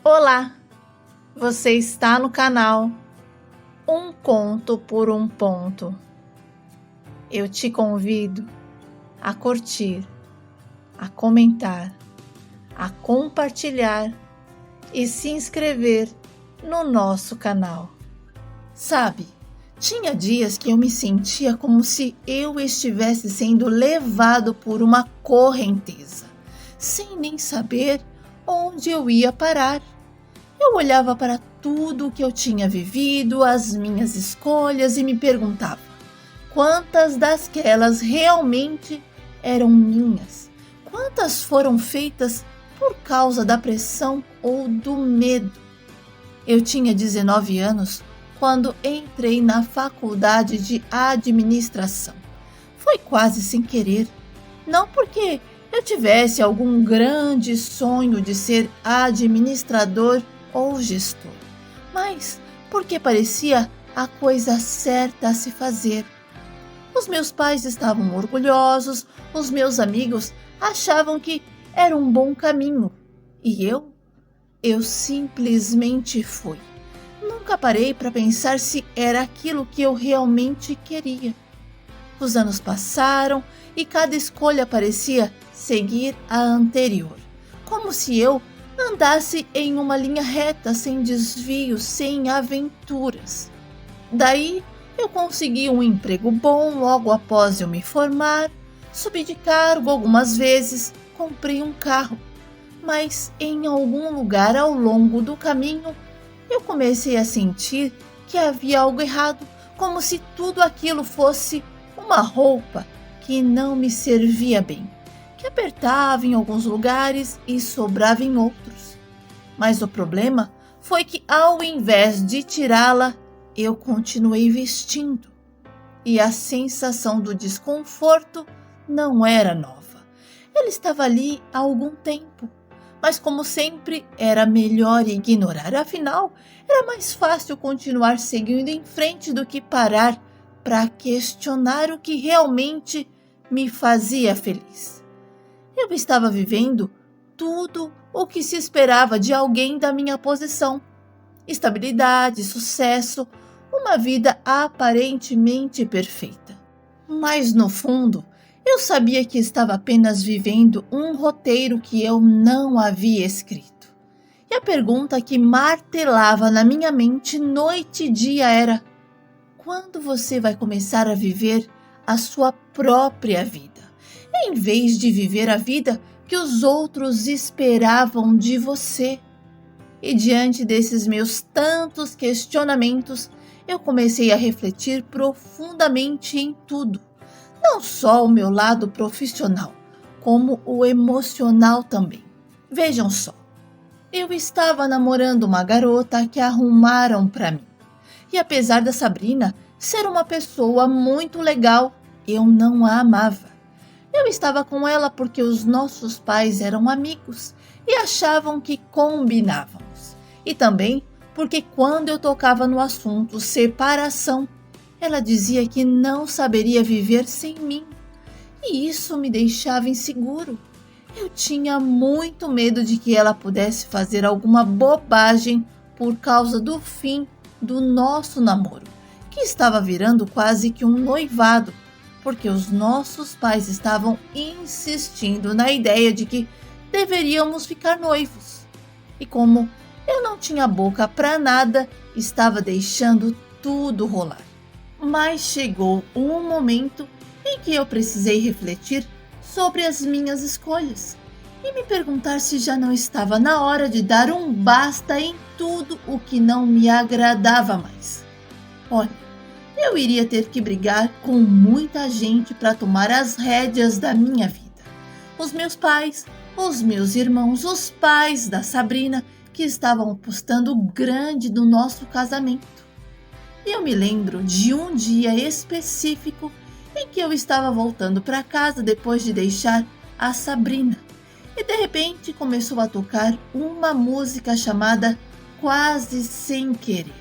Olá, você está no canal Um Conto por um Ponto. Eu te convido a curtir, a comentar, a compartilhar e se inscrever no nosso canal. Sabe, tinha dias que eu me sentia como se eu estivesse sendo levado por uma correnteza, sem nem saber onde eu ia parar. Eu olhava para tudo o que eu tinha vivido, as minhas escolhas e me perguntava quantas dasquelas realmente eram minhas, quantas foram feitas por causa da pressão ou do medo. Eu tinha 19 anos quando entrei na faculdade de administração. Foi quase sem querer, não porque eu tivesse algum grande sonho de ser administrador ou gestor, mas porque parecia a coisa certa a se fazer. Os meus pais estavam orgulhosos, os meus amigos achavam que era um bom caminho, e eu simplesmente fui. Nunca parei para pensar se era aquilo que eu realmente queria. Os anos passaram e cada escolha parecia seguir a anterior, como se eu andasse em uma linha reta, sem desvios, sem aventuras. Daí eu consegui um emprego bom logo após eu me formar, subi de cargo algumas vezes, comprei um carro, mas em algum lugar ao longo do caminho eu comecei a sentir que havia algo errado, como se tudo aquilo fosse uma roupa que não me servia bem, que apertava em alguns lugares e sobrava em outros. Mas o problema foi que, ao invés de tirá-la, eu continuei vestindo. E a sensação do desconforto não era nova. Ela estava ali há algum tempo, mas como sempre era melhor ignorar. Afinal, era mais fácil continuar seguindo em frente do que parar para questionar o que realmente me fazia feliz. Eu estava vivendo tudo o que se esperava de alguém da minha posição. Estabilidade, sucesso, uma vida aparentemente perfeita. Mas no fundo, eu sabia que estava apenas vivendo um roteiro que eu não havia escrito. E a pergunta que martelava na minha mente noite e dia era: quando você vai começar a viver a sua própria vida, em vez de viver a vida que os outros esperavam de você? E diante desses meus tantos questionamentos, eu comecei a refletir profundamente em tudo, não só o meu lado profissional, como o emocional também. Vejam só, eu estava namorando uma garota que arrumaram para mim. E apesar da Sabrina ser uma pessoa muito legal, eu não a amava. Eu estava com ela porque os nossos pais eram amigos e achavam que combinávamos. E também porque quando eu tocava no assunto separação, ela dizia que não saberia viver sem mim. E isso me deixava inseguro. Eu tinha muito medo de que ela pudesse fazer alguma bobagem por causa do fim do nosso namoro, que estava virando quase que um noivado, porque os nossos pais estavam insistindo na ideia de que deveríamos ficar noivos. E como eu não tinha boca para nada, estava deixando tudo rolar. Mas chegou um momento em que eu precisei refletir sobre as minhas escolhas e me perguntar se já não estava na hora de dar um basta em tudo o que não me agradava mais. Olha, eu iria ter que brigar com muita gente para tomar as rédeas da minha vida. Os meus pais, os meus irmãos, os pais da Sabrina, que estavam apostando grande no nosso casamento. E eu me lembro de um dia específico em que eu estava voltando para casa depois de deixar a Sabrina. E de repente começou a tocar uma música chamada Quase Sem Querer.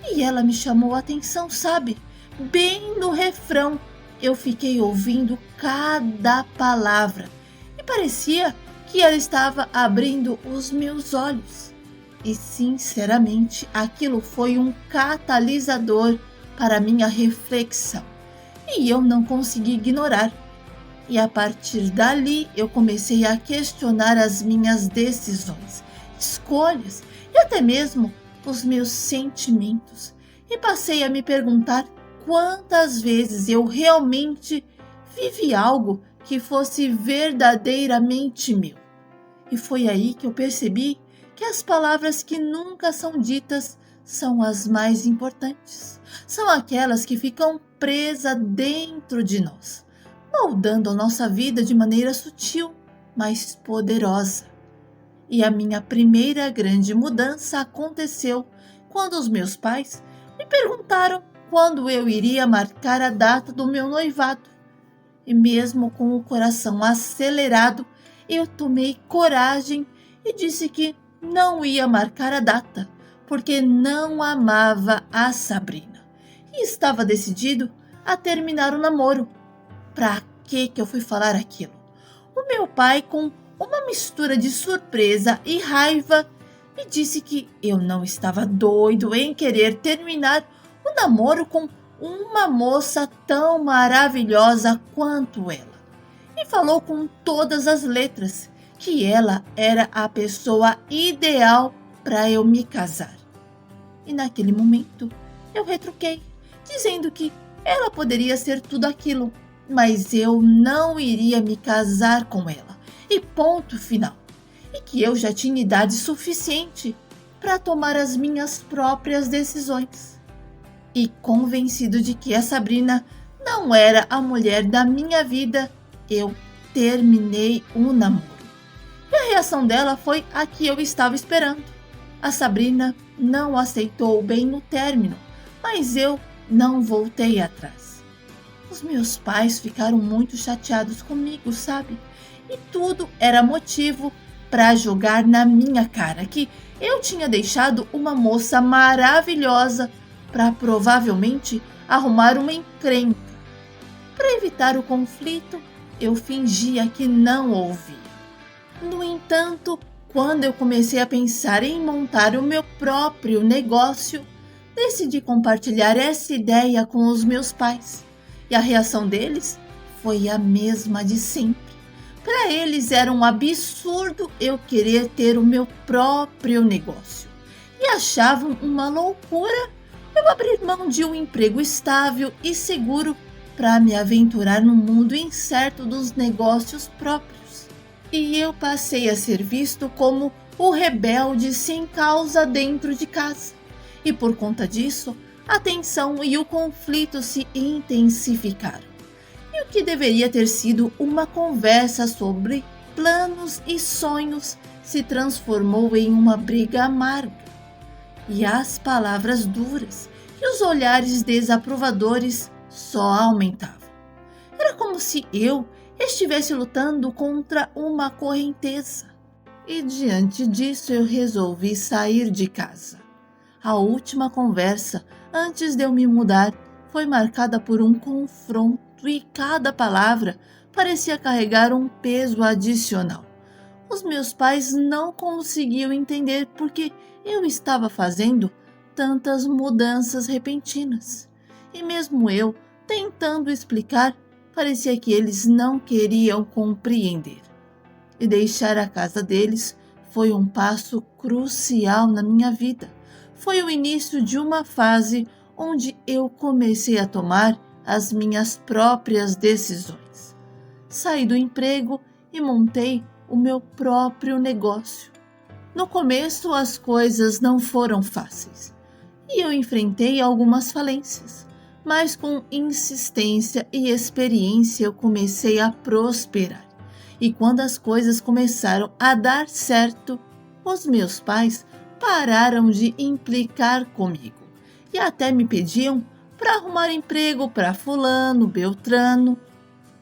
E ela me chamou a atenção, sabe? Bem no refrão, eu fiquei ouvindo cada palavra e parecia que ela estava abrindo os meus olhos. E sinceramente, aquilo foi um catalisador para minha reflexão. E eu não consegui ignorar. E a partir dali eu comecei a questionar as minhas decisões, escolhas e até mesmo os meus sentimentos. E passei a me perguntar quantas vezes eu realmente vivi algo que fosse verdadeiramente meu. E foi aí que eu percebi que as palavras que nunca são ditas são as mais importantes. São aquelas que ficam presas dentro de nós, moldando a nossa vida de maneira sutil, mas poderosa. E a minha primeira grande mudança aconteceu quando os meus pais me perguntaram quando eu iria marcar a data do meu noivado. E mesmo com o coração acelerado, eu tomei coragem e disse que não ia marcar a data, porque não amava a Sabrina. E estava decidido a terminar o namoro. Pra que eu fui falar aquilo? O meu pai, com uma mistura de surpresa e raiva, me disse que eu não estava doido em querer terminar o namoro com uma moça tão maravilhosa quanto ela. E falou com todas as letras que ela era a pessoa ideal para eu me casar. E naquele momento eu retruquei, dizendo que ela poderia ser tudo aquilo, mas eu não iria me casar com ela. E ponto final. E que eu já tinha idade suficiente para tomar as minhas próprias decisões. E convencido de que a Sabrina não era a mulher da minha vida, eu terminei o namoro. E a reação dela foi a que eu estava esperando. A Sabrina não aceitou bem o término, mas eu não voltei atrás. Os meus pais ficaram muito chateados comigo, sabe? E tudo era motivo para jogar na minha cara que eu tinha deixado uma moça maravilhosa para provavelmente arrumar uma encrenca. Para evitar o conflito, eu fingia que não ouvia. No entanto, quando eu comecei a pensar em montar o meu próprio negócio, decidi compartilhar essa ideia com os meus pais. E a reação deles foi a mesma de sempre. Para eles era um absurdo eu querer ter o meu próprio negócio. E achavam uma loucura eu abrir mão de um emprego estável e seguro para me aventurar no mundo incerto dos negócios próprios. E eu passei a ser visto como o rebelde sem causa dentro de casa. E por conta disso, a tensão e o conflito se intensificaram. E o que deveria ter sido uma conversa sobre planos e sonhos se transformou em uma briga amarga. E as palavras duras e os olhares desaprovadores só aumentavam. Era como se eu estivesse lutando contra uma correnteza. E diante disso eu resolvi sair de casa. A última conversa antes de eu me mudar foi marcada por um confronto e cada palavra parecia carregar um peso adicional. Os meus pais não conseguiam entender porque eu estava fazendo tantas mudanças repentinas. E mesmo eu, tentando explicar, parecia que eles não queriam compreender. E deixar a casa deles foi um passo crucial na minha vida. Foi o início de uma fase onde eu comecei a tomar as minhas próprias decisões. Saí do emprego e montei o meu próprio negócio. No começo as coisas não foram fáceis e eu enfrentei algumas falências, mas com insistência e experiência eu comecei a prosperar. E quando as coisas começaram a dar certo, os meus pais pararam de implicar comigo e até me pediam para arrumar emprego para fulano, beltrano.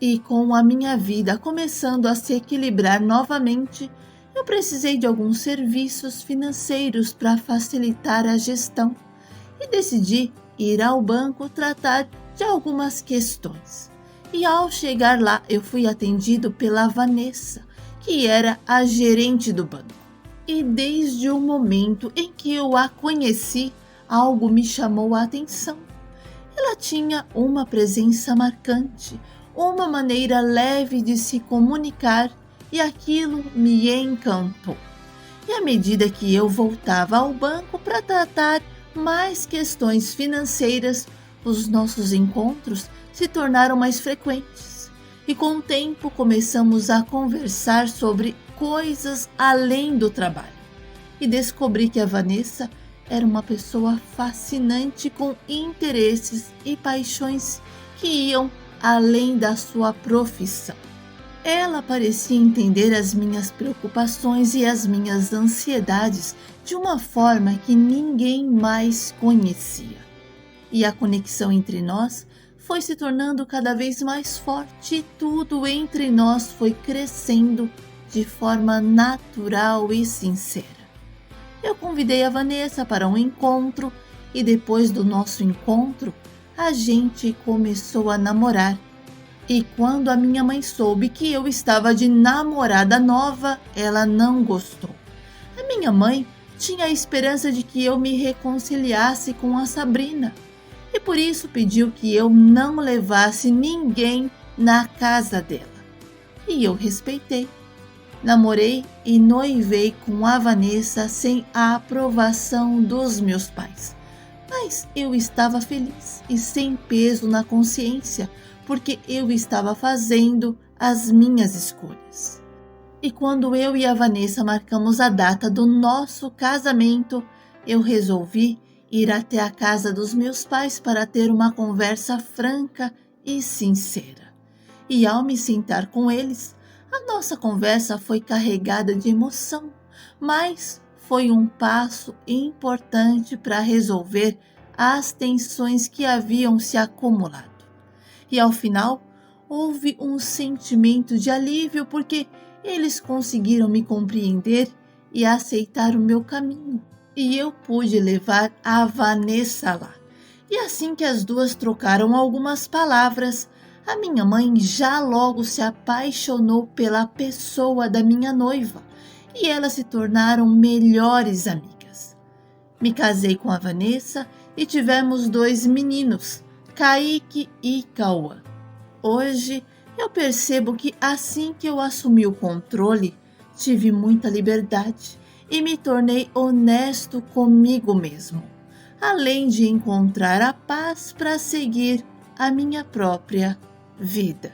E com a minha vida começando a se equilibrar novamente, eu precisei de alguns serviços financeiros para facilitar a gestão e decidi ir ao banco tratar de algumas questões. E ao chegar lá, eu fui atendido pela Vanessa, que era a gerente do banco. E desde o momento em que eu a conheci, algo me chamou a atenção. Ela tinha uma presença marcante, uma maneira leve de se comunicar e aquilo me encantou. E à medida que eu voltava ao banco para tratar mais questões financeiras, os nossos encontros se tornaram mais frequentes. E com o tempo começamos a conversar sobre coisas além do trabalho. E descobri que a Vanessa era uma pessoa fascinante com interesses e paixões que iam além da sua profissão. Ela parecia entender as minhas preocupações e as minhas ansiedades de uma forma que ninguém mais conhecia. E a conexão entre nós foi se tornando cada vez mais forte e tudo entre nós foi crescendo de forma natural e sincera. Eu convidei a Vanessa para um encontro e depois do nosso encontro, a gente começou a namorar. E quando a minha mãe soube que eu estava de namorada nova, ela não gostou. A minha mãe tinha a esperança de que eu me reconciliasse com a Sabrina e por isso pediu que eu não levasse ninguém na casa dela. E eu respeitei. Namorei e noivei com a Vanessa sem a aprovação dos meus pais. Mas eu estava feliz e sem peso na consciência, porque eu estava fazendo as minhas escolhas. E quando eu e a Vanessa marcamos a data do nosso casamento, eu resolvi ir até a casa dos meus pais para ter uma conversa franca e sincera. E ao me sentar com eles, a nossa conversa foi carregada de emoção, mas foi um passo importante para resolver as tensões que haviam se acumulado. E ao final, houve um sentimento de alívio porque eles conseguiram me compreender e aceitar o meu caminho. E eu pude levar a Vanessa lá. E assim que as duas trocaram algumas palavras, a minha mãe já logo se apaixonou pela pessoa da minha noiva e elas se tornaram melhores amigas. Me casei com a Vanessa e tivemos 2 meninos, Kaique e Cauã. Hoje eu percebo que assim que eu assumi o controle, tive muita liberdade e me tornei honesto comigo mesmo, além de encontrar a paz para seguir a minha própria vida.